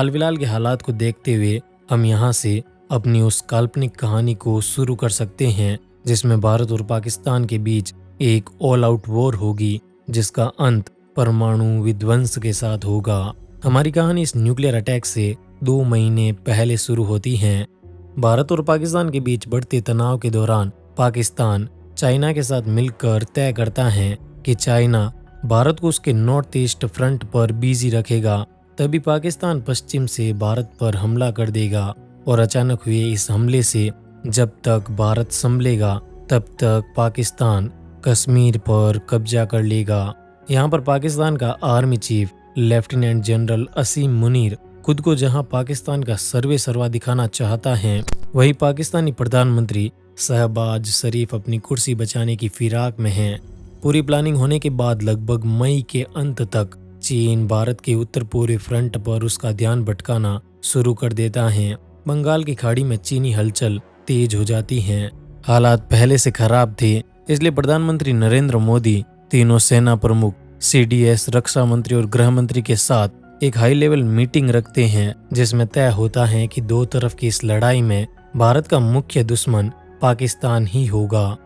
हाल फिलहाल के हालात को देखते हुए हम यहाँ से अपनी उस काल्पनिक कहानी को शुरू कर सकते हैं जिसमें भारत और पाकिस्तान के बीच एक ऑल आउट वॉर होगी जिसका अंत परमाणु विध्वंस के साथ होगा। हमारी कहानी इस न्यूक्लियर अटैक से 2 महीने पहले शुरू होती है। भारत और पाकिस्तान के बीच बढ़ते तनाव के दौरान पाकिस्तान चाइना के साथ मिलकर तय करता है कि चाइना भारत को उसके नॉर्थ ईस्ट फ्रंट पर बिजी रखेगा। तभी पाकिस्तान पश्चिम से भारत पर हमला कर देगा और अचानक हुए इस हमले से जब तक भारत संभलेगा तब तक पाकिस्तान कश्मीर पर कब्जा कर लेगा। यहाँ पर पाकिस्तान का आर्मी चीफ लेफ्टिनेंट जनरल असीम मुनीर खुद को जहाँ पाकिस्तान का सर्वा दिखाना चाहता है, वहीं पाकिस्तानी प्रधानमंत्री शहबाज शरीफ अपनी कुर्सी बचाने की फिराक में हैं। पूरी प्लानिंग होने के बाद लगभग मई के अंत तक चीन भारत के उत्तर पूर्वी फ्रंट पर उसका ध्यान भटकाना शुरू कर देता है। बंगाल की खाड़ी में चीनी हलचल तेज हो जाती है। हालात पहले से खराब थे, इसलिए प्रधानमंत्री नरेंद्र मोदी तीनों सेना प्रमुख, सीडीएस, रक्षा मंत्री और गृह मंत्री के साथ एक हाई लेवल मीटिंग रखते हैं जिसमें तय होता है कि दो तरफ की इस लड़ाई में भारत का मुख्य दुश्मन पाकिस्तान ही होगा।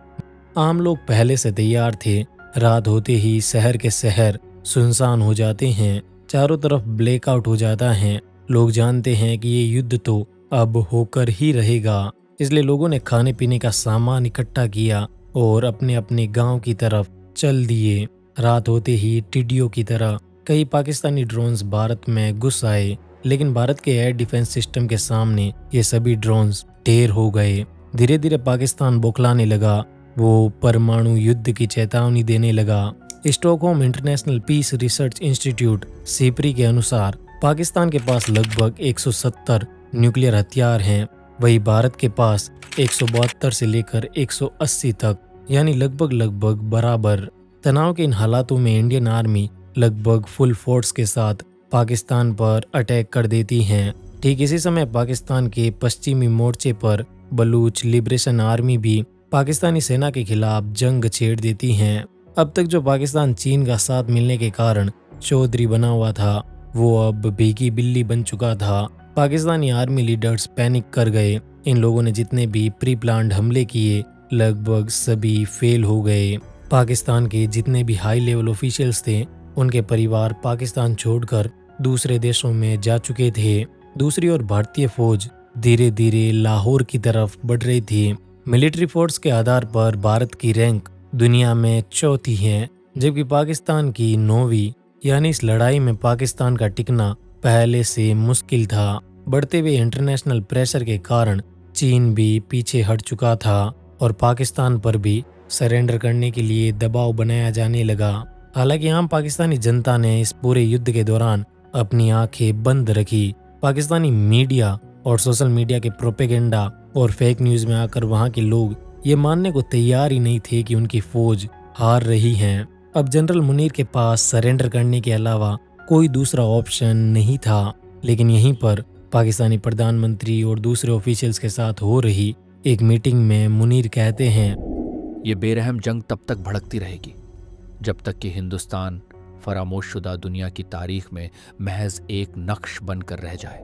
आम लोग पहले से तैयार थे। रात होते ही शहर के शहर सुनसान हो जाते हैं, चारों तरफ ब्लैकआउट हो जाता है। लोग जानते हैं कि ये युद्ध तो अब होकर ही रहेगा, इसलिए लोगों ने खाने पीने का सामान इकट्ठा किया और अपने अपने गांव की तरफ चल दिए। रात होते ही टिड्डियों की तरह कई पाकिस्तानी ड्रोन्स भारत में घुस आए, लेकिन भारत के एयर डिफेंस सिस्टम के सामने ये सभी ड्रोन्स ढेर हो गए। धीरे धीरे पाकिस्तान बौखलाने लगा, वो परमाणु युद्ध की चेतावनी देने लगा। Stockholm International Peace Research Institute SIPRI के अनुसार पाकिस्तान के पास लगभग 170 न्यूक्लियर हथियार हैं, वही भारत के पास 172 से लेकर 180 तक, यानी लगभग बराबर। तनाव के इन हालातों में इंडियन आर्मी लगभग फुल फोर्स के साथ पाकिस्तान पर अटैक कर देती है। ठीक इसी समय पाकिस्तान के पश्चिमी मोर्चे पर बलूच लिबरेशन आर्मी भी पाकिस्तानी सेना के खिलाफ जंग छेड़ देती हैं। अब तक जो पाकिस्तान चीन का साथ मिलने के कारण चौधरी बना हुआ था, वो अब भीगी बिल्ली बन चुका था। पाकिस्तानी आर्मी लीडर्स पैनिक कर गए। इन लोगों ने जितने भी प्री प्लान्ड हमले किए लगभग सभी फेल हो गए। पाकिस्तान के जितने भी हाई लेवल ऑफिशियल्स थे, उनके परिवार पाकिस्तान छोड़कर दूसरे देशों में जा चुके थे। दूसरी ओर भारतीय फौज धीरे धीरे लाहौर की तरफ बढ़ रही थी। मिलिट्री फोर्स के आधार पर भारत की रैंक दुनिया में चौथी है, जबकि पाकिस्तान की 9वीं। यानी इस लड़ाई में पाकिस्तान का टिकना पहले से मुश्किल था। बढ़ते हुए इंटरनेशनल प्रेशर के कारण चीन भी पीछे हट चुका था और पाकिस्तान पर भी सरेंडर करने के लिए दबाव बनाया जाने लगा। हालांकि आम पाकिस्तानी जनता ने इस पूरे युद्ध के दौरान अपनी आंखें बंद रखी। पाकिस्तानी मीडिया और सोशल मीडिया के प्रोपेगेंडा और फेक न्यूज में आकर वहां के लोग ये मानने को तैयार ही नहीं थे कि उनकी फौज हार रही है। अब जनरल मुनीर के पास सरेंडर करने के अलावा कोई दूसरा ऑप्शन नहीं था। लेकिन यहीं पर पाकिस्तानी प्रधानमंत्री और दूसरे ऑफिशियल्स के साथ हो रही एक मीटिंग में मुनीर कहते हैं, ये बेरहम जंग तब तक भड़कती रहेगी जब तक कि हिंदुस्तान फरामोशशुदा दुनिया की तारीख में महज एक नक्श बनकर रह जाए।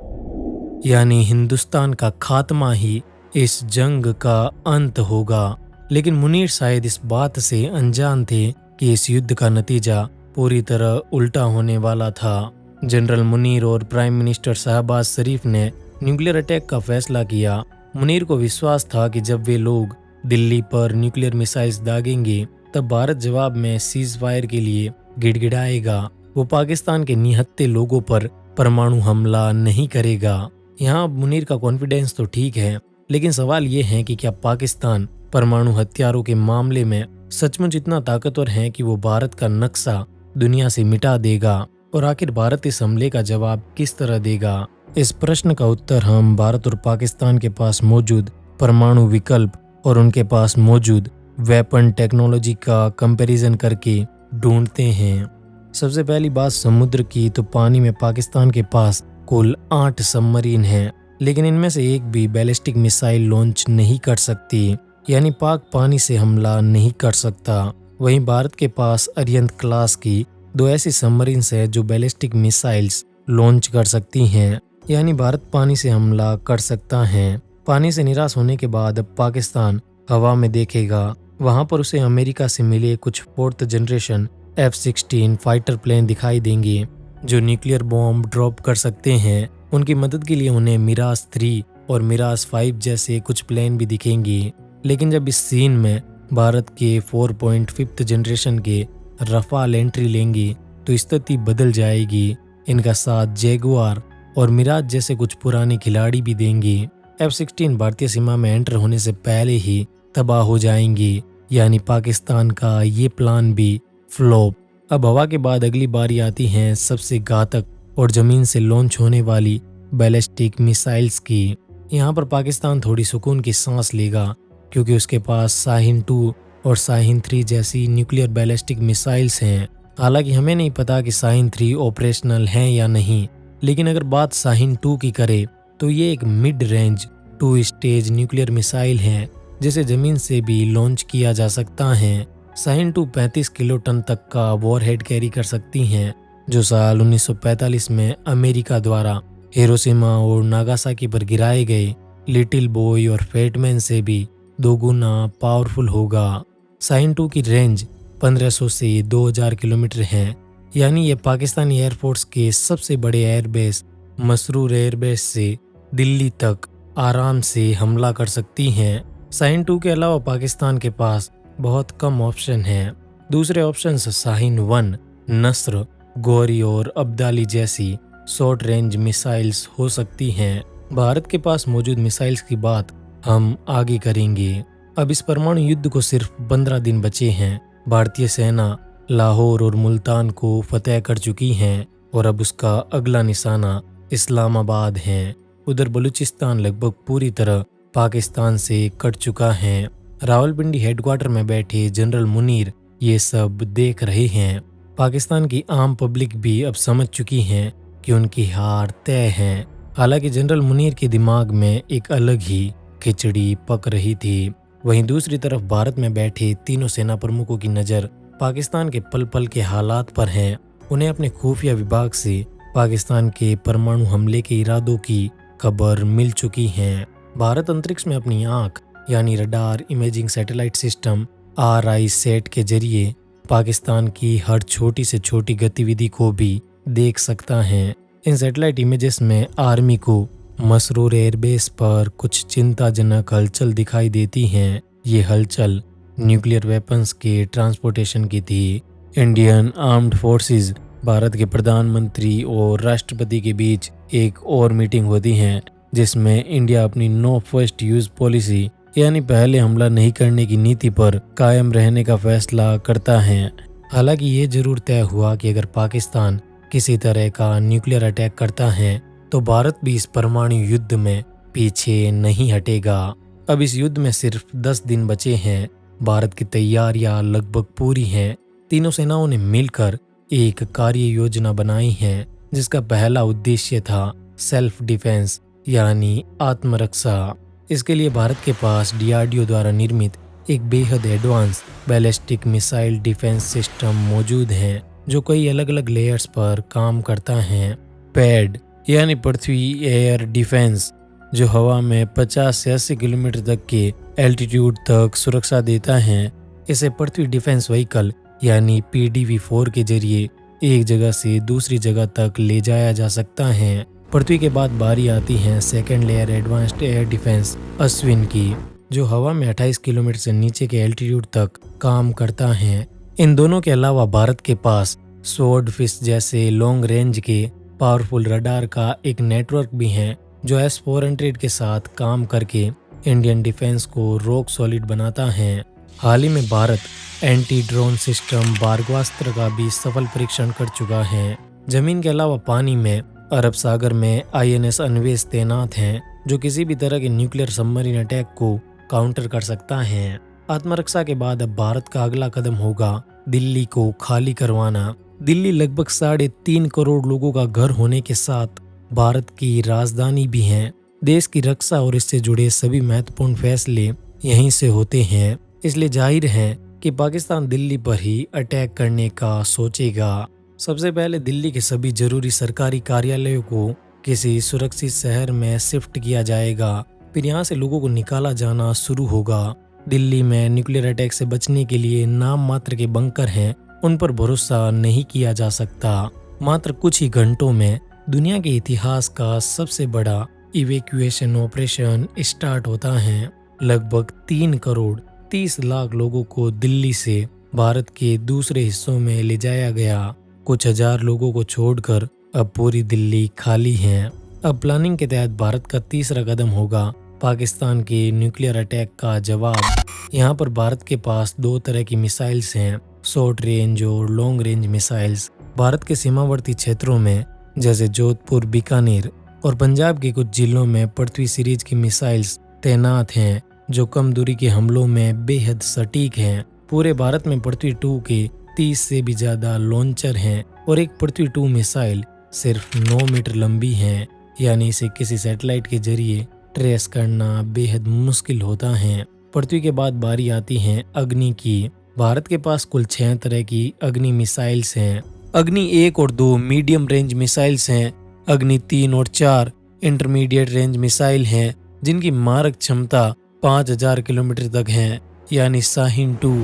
यानी हिंदुस्तान का खात्मा ही इस जंग का अंत होगा। लेकिन मुनीर शायद इस बात से अनजान थे कि इस युद्ध का नतीजा पूरी तरह उल्टा होने वाला था। जनरल मुनीर और प्राइम मिनिस्टर शहबाज शरीफ ने न्यूक्लियर अटैक का फैसला किया। मुनीर को विश्वास था कि जब वे लोग दिल्ली पर न्यूक्लियर मिसाइल्स दागेंगे तब भारत जवाब में सीज फायर के लिए गिड़गिड़ाएगा। वो पाकिस्तान के निहत्थे लोगों पर परमाणु हमला नहीं करेगा। यहाँ मुनीर का कॉन्फिडेंस तो ठीक है, लेकिन सवाल ये है कि क्या पाकिस्तान परमाणु हथियारों के मामले में सचमुच इतना ताकतवर है कि वो भारत का नक्शा दुनिया से मिटा देगा? और आखिर भारत इस हमले का जवाब किस तरह देगा? इस प्रश्न का उत्तर हम भारत और पाकिस्तान के पास मौजूद परमाणु विकल्प और उनके पास मौजूद वेपन टेक्नोलॉजी का कंपैरिजन करके ढूंढते हैं। सबसे पहली बात समुद्र की, तो पानी में पाकिस्तान के पास कुल 8 सबमरीन हैं, लेकिन इनमें से एक भी बैलिस्टिक मिसाइल लॉन्च नहीं कर सकती, यानी पाक पानी से हमला नहीं कर सकता। वहीं भारत के पास अरिहंत क्लास की 2 ऐसी सबमरीन्स है जो बैलिस्टिक मिसाइल्स लॉन्च कर सकती हैं। यानी भारत पानी से हमला कर सकता है। पानी से निराश होने के बाद अब पाकिस्तान हवा में देखेगा। वहां पर उसे अमेरिका से मिले कुछ 4th generation F-16 fighter plane दिखाई देंगे जो न्यूक्लियर बॉम्ब ड्रॉप कर सकते हैं। उनकी मदद के लिए उन्हें मिराज 3 और मिराज 5 जैसे कुछ प्लेन भी दिखेंगे। लेकिन जब इस सीन में भारत के 4.5th जनरेशन के रफाल एंट्री लेंगे तो स्थिति बदल जाएगी। इनका साथ जैगुआर और मिराज जैसे कुछ पुराने खिलाड़ी भी देंगे। F-16 भारतीय सीमा में एंटर होने से पहले ही तबाह हो जाएंगे, यानी पाकिस्तान का ये प्लान भी फ्लॉप। अब हवा के बाद अगली बारी आती है सबसे घातक और जमीन से लॉन्च होने वाली बैलिस्टिक मिसाइल्स की। यहाँ पर पाकिस्तान थोड़ी सुकून की सांस लेगा क्योंकि उसके पास शाहीन 2 और शाहीन 3 जैसी न्यूक्लियर बैलिस्टिक मिसाइल्स हैं। हालांकि हमें नहीं पता कि शाहीन 3 ऑपरेशनल हैं या नहीं, लेकिन अगर बात शाहीन 2 की करे तो ये एक mid range 2 stage nuclear missile है जिसे जमीन से भी लॉन्च किया जा सकता है। शाहीन 2 35 किलो टन तक का वॉरहेड कैरी कर सकती हैं, जो साल 1945 में अमेरिका द्वारा हिरोशिमा और नागासाकी पर गिराए गए लिटिल बॉय और फैटमैन से भी 2 गुना पावरफुल होगा। शाहीन 2 की रेंज 1500 से 2000 किलोमीटर है, यानी ये पाकिस्तानी एयरफोर्स के सबसे बड़े एयरबेस मसरूर एयरबेस से दिल्ली तक आराम से हमला कर सकती हैं। शाहीन 2 के अलावा पाकिस्तान के पास बहुत कम ऑप्शन हैं। दूसरे ऑप्शन शाहीन 1, नस्र, गौरी और अब्दाली जैसी शॉर्ट रेंज मिसाइल्स हो सकती हैं। भारत के पास मौजूद मिसाइल्स की बात हम आगे करेंगे। अब इस परमाणु युद्ध को सिर्फ 15 दिन बचे हैं। भारतीय सेना लाहौर और मुल्तान को फतेह कर चुकी है और अब उसका अगला निशाना इस्लामाबाद है। उधर बलूचिस्तान लगभग पूरी तरह पाकिस्तान से कट चुका है। रावलपिंडी हेडक्वार्टर में बैठे जनरल मुनीर ये सब देख रहे हैं। पाकिस्तान की आम पब्लिक भी अब समझ चुकी है कि उनकी हार तय है। हालांकि जनरल मुनीर के दिमाग में एक अलग ही खिचड़ी पक रही थी। वहीं दूसरी तरफ भारत में बैठे तीनों सेना प्रमुखों की नज़र पाकिस्तान के पल पल के हालात पर है। उन्हें अपने खुफिया विभाग से पाकिस्तान के परमाणु हमले के इरादों की खबर मिल चुकी है। भारत अंतरिक्ष में अपनी आंख यानी radar imaging satellite system RISAT के जरिए पाकिस्तान की हर छोटी से छोटी गतिविधि को भी देख सकता है। इन सैटेलाइट इमेजेस में आर्मी को मसरूर एयरबेस पर कुछ चिंताजनक हलचल दिखाई देती हैं। ये हलचल न्यूक्लियर वेपन्स के ट्रांसपोर्टेशन की थी। इंडियन आर्म्ड फोर्सेस, भारत के प्रधानमंत्री और राष्ट्रपति के बीच एक और मीटिंग होती है जिसमें इंडिया अपनी नो फर्स्ट यूज पॉलिसी यानी पहले हमला नहीं करने की नीति पर कायम रहने का फैसला करता है। हालांकि ये जरूर तय हुआ कि अगर पाकिस्तान किसी तरह का न्यूक्लियर अटैक करता है तो भारत भी इस परमाणु युद्ध में पीछे नहीं हटेगा। अब इस युद्ध में सिर्फ 10 दिन बचे हैं। भारत की तैयारियां लगभग पूरी हैं। तीनों सेनाओं ने मिलकर एक कार्य योजना बनाई है जिसका पहला उद्देश्य था सेल्फ डिफेंस यानी आत्मरक्षा। इसके लिए भारत के पास DRDO द्वारा निर्मित एक बेहद advance ballistic missile defence system मौजूद है जो कई अलग अलग लेयर्स पर काम करता है। पैड यानी पृथ्वी एयर डिफेंस जो हवा में 50 से 80 किलोमीटर तक के एल्टीट्यूड तक सुरक्षा देता है। इसे पृथ्वी डिफेंस व्हीकल यानी PDV-4 के जरिए एक जगह से दूसरी जगह तक ले जाया जा सकता है। पृथ्वी के बाद बारी आती है second layer advanced air defence Ashwin की, जो हवा में 28 किलोमीटर से नीचे के एल्टीट्यूड तक काम करता है। इन दोनों के अलावा भारत के पास स्वॉर्ड फिश जैसे लॉन्ग रेंज के पावरफुल रडार का एक नेटवर्क भी है जो S-400 के साथ काम करके इंडियन डिफेंस को रॉक सॉलिड बनाता है। हाल ही में Bharat anti drone system Bhargavastra का भी सफल परीक्षण कर चुका है। जमीन के अलावा पानी में अरब सागर में INS अन्वेष तैनात हैं जो किसी भी तरह के न्यूक्लियर सबमरीन अटैक को काउंटर कर सकता है। आत्मरक्षा के बाद अब भारत का अगला कदम होगा दिल्ली को खाली करवाना। दिल्ली लगभग 3.5 करोड़ लोगों का घर होने के साथ भारत की राजधानी भी है। देश की रक्षा और इससे जुड़े सभी महत्वपूर्ण फैसले यहीं से होते हैं, इसलिए जाहिर है कि पाकिस्तान दिल्ली पर ही अटैक करने का सोचेगा। सबसे पहले दिल्ली के सभी जरूरी सरकारी कार्यालयों को किसी सुरक्षित शहर में शिफ्ट किया जाएगा। फिर यहाँ से लोगों को निकाला जाना शुरू होगा। दिल्ली में न्यूक्लियर अटैक से बचने के लिए नाम मात्र के बंकर हैं, उन पर भरोसा नहीं किया जा सकता। मात्र कुछ ही घंटों में दुनिया के इतिहास का सबसे बड़ा इवैक्यूएशन ऑपरेशन स्टार्ट होता है। लगभग 3 करोड़ 30 लाख लोगों को दिल्ली से भारत के दूसरे हिस्सों में ले जाया गया। कुछ हजार लोगों को छोड़कर अब पूरी दिल्ली खाली है। अब प्लानिंग के तहत भारत का तीसरा कदम होगा पाकिस्तान के न्यूक्लियर अटैक का जवाब। यहाँ पर भारत के पास 2 तरह की मिसाइल्स हैं, शॉर्ट रेंज और लॉन्ग रेंज मिसाइल्स। भारत के सीमावर्ती क्षेत्रों में जैसे जोधपुर, बीकानेर और पंजाब के कुछ जिलों में पृथ्वी सीरीज की मिसाइल्स तैनात हैं, जो कम दूरी के हमलों में बेहद सटीक हैं। पूरे भारत में पृथ्वी 2 के 30 से भी ज्यादा लॉन्चर हैं और एक पृथ्वी 2 मिसाइल सिर्फ 9 मीटर लंबी है, यानी इसे किसी सैटेलाइट के जरिए ट्रेस करना बेहद मुश्किल होता है। पृथ्वी के बाद बारी आती है अग्नि की। भारत के पास कुल 6 तरह की अग्नि मिसाइल्स हैं। अग्नि 1 और 2 मीडियम रेंज मिसाइल्स हैं। अग्नि 3 और 4 इंटरमीडिएट रेंज मिसाइल हैं, जिनकी मारक क्षमता 5000 किलोमीटर तक है, यानी शाहीन 2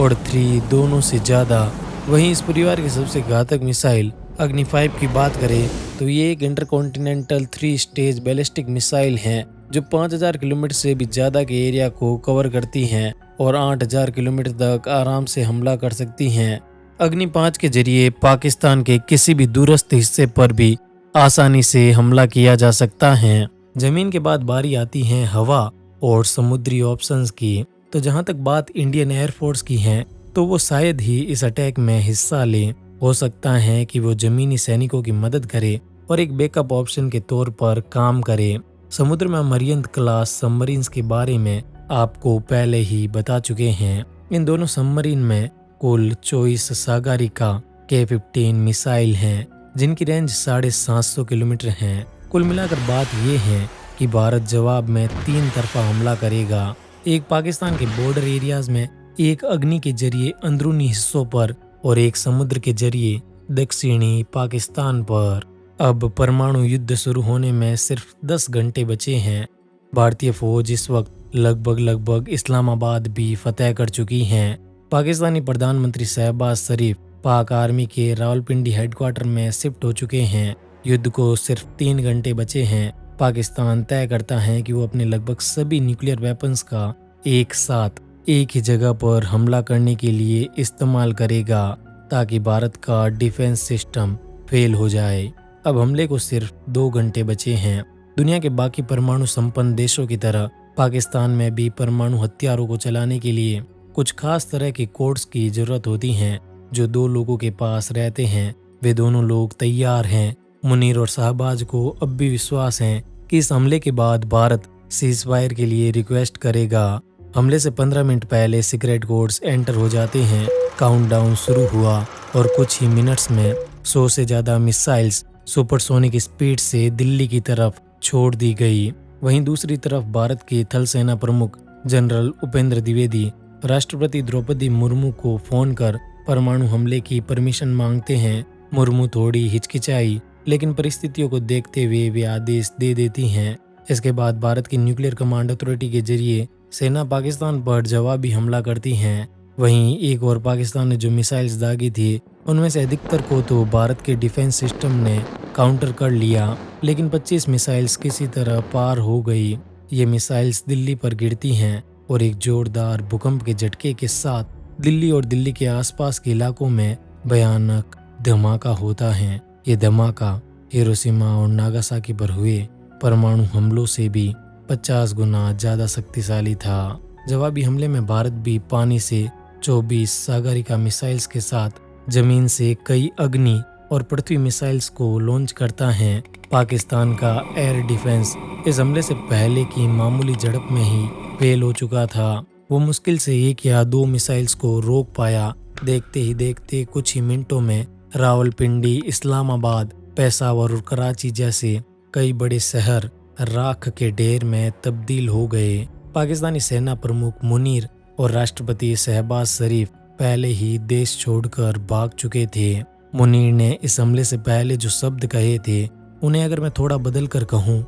और 3 दोनों से ज़्यादा। वहीं इस परिवार की सबसे घातक मिसाइल अग्नि 5 की बात करें तो ये एक इंटरकॉन्टिनेंटल 3 स्टेज बैलिस्टिक मिसाइल है, जो 5000 किलोमीटर से भी ज़्यादा के एरिया को कवर करती हैं और 8000 किलोमीटर तक आराम से हमला कर सकती हैं। अग्नि 5 के जरिए पाकिस्तान के किसी भी दूरस्थ हिस्से पर भी आसानी से हमला किया जा सकता है। जमीन के बाद बारी आती है हवा और समुद्री ऑप्शंस की। तो जहां तक बात इंडियन एयरफोर्स की है, तो वो शायद ही इस अटैक में हिस्सा ले। हो सकता है कि वो जमीनी सैनिकों की मदद करे और एक बैकअप ऑप्शन के तौर पर काम करे। समुद्र में मरियंत क्लास सबमरीन्स के बारे में आपको पहले ही बता चुके हैं। इन दोनों सबमरीन में कुल 24 सागरिका K-15 मिसाइल हैं, जिनकी रेंज 750 किलोमीटर है। कुल मिलाकर बात यह है कि भारत जवाब में 3 तरफा हमला करेगा। एक पाकिस्तान के बॉर्डर एरियाज में, एक अग्नि के जरिए अंदरूनी हिस्सों पर और एक समुद्र के जरिए दक्षिणी पाकिस्तान पर। अब परमाणु युद्ध शुरू होने में सिर्फ 10 घंटे बचे हैं। भारतीय फौज इस वक्त लगभग इस्लामाबाद भी फतेह कर चुकी है। पाकिस्तानी प्रधानमंत्री शहबाज शरीफ पाक आर्मी के रावलपिंडी हेडक्वार्टर में शिफ्ट हो चुके हैं। युद्ध को सिर्फ 3 घंटे बचे हैं। पाकिस्तान तय करता है कि वो अपने लगभग सभी न्यूक्लियर वेपन्स का एक साथ एक ही जगह पर हमला करने के लिए इस्तेमाल करेगा, ताकि भारत का डिफेंस सिस्टम फेल हो जाए। अब हमले को सिर्फ 2 घंटे बचे हैं। दुनिया के बाकी परमाणु संपन्न देशों की तरह पाकिस्तान में भी परमाणु हथियारों को चलाने के लिए कुछ खास तरह के कोड्स की जरूरत होती है, जो 2 लोगों के पास रहते हैं। वे दोनों लोग तैयार हैं। मुनीर और शहबाज को अब भी विश्वास है कि इस हमले के बाद भारत सीजफायर के लिए रिक्वेस्ट करेगा। हमले से 15 मिनट पहले सीक्रेट कोड्स एंटर हो जाते हैं। काउंटडाउन शुरू हुआ और कुछ ही मिनट्स में 100 से ज्यादा मिसाइल्स सुपरसोनिक स्पीड से दिल्ली की तरफ छोड़ दी गई। वहीं दूसरी तरफ भारत के थल सेना प्रमुख जनरल उपेंद्र द्विवेदी राष्ट्रपति द्रौपदी मुर्मू को फोन कर परमाणु हमले की परमिशन मांगते हैं। मुर्मू थोड़ी हिचकिचाई, लेकिन परिस्थितियों को देखते हुए वे आदेश दे देती हैं। इसके बाद भारत की न्यूक्लियर कमांड अथॉरिटी के जरिए सेना पाकिस्तान पर जवाबी हमला करती है। वहीं एक और पाकिस्तान ने जो मिसाइल्स दागी थी, उनमें से अधिकतर को तो भारत के डिफेंस सिस्टम ने काउंटर कर लिया, लेकिन 25 मिसाइल्स किसी तरह पार हो गई। ये मिसाइल्स दिल्ली पर गिरती हैं और एक जोरदार भूकंप के झटके के साथ दिल्ली और दिल्ली के आसपास के इलाकों में भयानक धमाका होता है। ये धमाका हिरोशिमा और नागासाकी पर हुए परमाणु हमलों से भी 50 गुना ज्यादा शक्तिशाली था। जवाबी हमले में भारत भी पानी से 24 सागरिका मिसाइल्स के साथ जमीन से कई अग्नि और पृथ्वी मिसाइल्स को लॉन्च करता है। पाकिस्तान का एयर डिफेंस इस हमले से पहले की मामूली झड़प में ही फेल हो चुका था। वो मुश्किल से 1 या 2 मिसाइल्स को रोक पाया। देखते ही देखते कुछ ही मिनटों में रावलपिंडी, इस्लामाबाद, पेशावर और कराची जैसे कई बड़े शहर राख के ढेर में तब्दील हो गए। पाकिस्तानी सेना प्रमुख मुनीर और राष्ट्रपति शहबाज शरीफ पहले ही देश छोड़कर भाग चुके थे। मुनीर ने इस हमले से पहले जो शब्द कहे थे, उन्हें अगर मैं थोड़ा बदल कर कहूँ,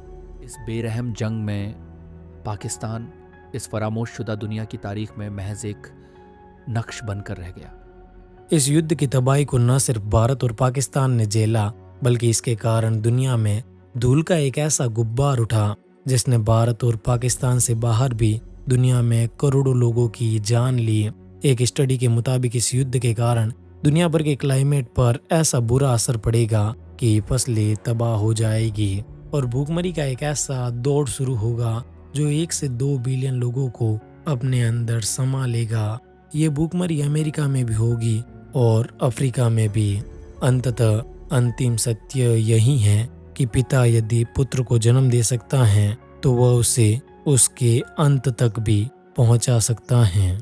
इस बेरहम जंग में पाकिस्तान इस फरामोश शुदा दुनिया की तारीख में महज एक नक्श बनकर रह गया। इस युद्ध की तबाही को न सिर्फ भारत और पाकिस्तान ने झेला, बल्कि इसके कारण दुनिया में धूल का एक ऐसा गुब्बार उठा जिसने भारत और पाकिस्तान से बाहर भी दुनिया में करोड़ों लोगों की जान ली। एक स्टडी के मुताबिक इस युद्ध के कारण दुनिया भर के क्लाइमेट पर ऐसा बुरा असर पड़ेगा कि फसलें तबाह हो जाएगी और भूखमरी का एक ऐसा दौर शुरू होगा जो 1 से 2 बिलियन लोगों को अपने अंदर समा लेगा। ये भूखमरी अमेरिका में भी होगी और अफ्रीका में भी। अंततः अंतिम सत्य यही है कि पिता यदि पुत्र को जन्म दे सकता है तो वह उसे उसके अंत तक भी पहुंचा सकता है।